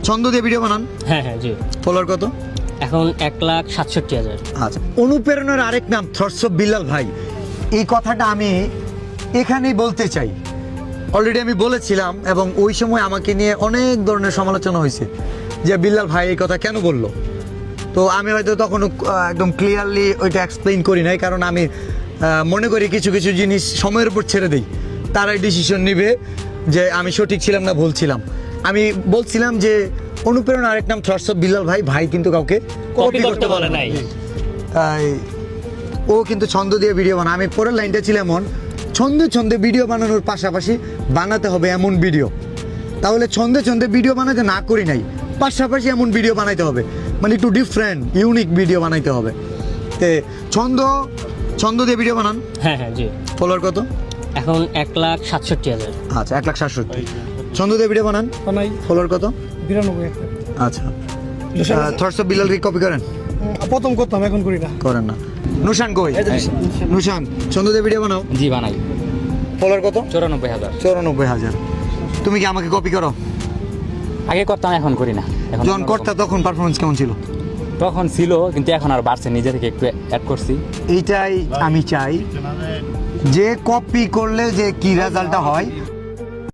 ছন্দ দিয়ে ভিডিও বানান? হ্যাঁ হ্যাঁ জি। ফলোয়ার কত? এখন 1,67,000। আচ্ছা, অনুপ্রেরণার আরেক নাম থটস অফ বিল্লাল ভাই। এই কথাটা আমি এখানেই বলতে চাই। অলরেডি আমি বলেছিলাম এবং ওই সময় আমাকে নিয়ে অনেক ধরনের সমালোচনা হয়েছে যে বিল্লাল ভাই এই কথা কেন বললো। তো আমি হয়তো তখনও একদম ক্লিয়ারলি ওইটা এক্সপ্লেইন করি নাই, কারণ আমি মনে করি কিছু কিছু জিনিস সময়ের উপর ছেড়ে দিই, তারাই ডিসিশন নিবে যে আমি সঠিক ছিলাম না ভুল ছিলাম। আমি বলছিলাম যে অনুপ্রেরণা আরেক নাম থটস অফ বিল্লাল ভাই। ভাই কিন্তু কাউকে কপি করতে বলে নাই। তাই ও কিন্তু ছন্দ দিয়ে ভিডিও বানায়। আমি পরের লাইনটা ছিল এমন, ছন্দে ছন্দে ভিডিও বানানোর পাশাপাশি বানাতে হবে এমন ভিডিও। তাহলে ছন্দে ছন্দে ভিডিও বানাতে না করি নাই, পাশাপাশি এমন ভিডিও বানাইতে হবে, মানে একটু ডিফারেন্ট ইউনিক ভিডিও বানাইতে হবে। তে ছন্দ দিয়ে ভিডিও বানান? হ্যাঁ হ্যাঁ জি। ফলোয়ার কত? এখন 1,67,000। আচ্ছা, 1,67,000। ছন্দ দিয়ে ভিডিও বানান? বানাই ফলোয়ার কত? 92। আচ্ছা, থটস অফ বিল্লাল কি কপি করেন? প্রথম করতাম, এখন করি না। করেন না। নুশান কই? নুশান, ছন্দ দিয়ে ভিডিও বানাও? জি বানাই। ফলোয়ার কত? 94,000। 94,000। তুমি কি আমাকে কপি করো? আগে করতাম, এখন করি না। এখন যখন করতা তখন পারফরমেন্স কেমন ছিল? তখন ছিল, কিন্তু এখন আর বাড়ছে, নিজে থেকে একটু অ্যাড করছি। এইটাই আমি চাই, যে কপি করলে যে কি রেজাল্টটা হয়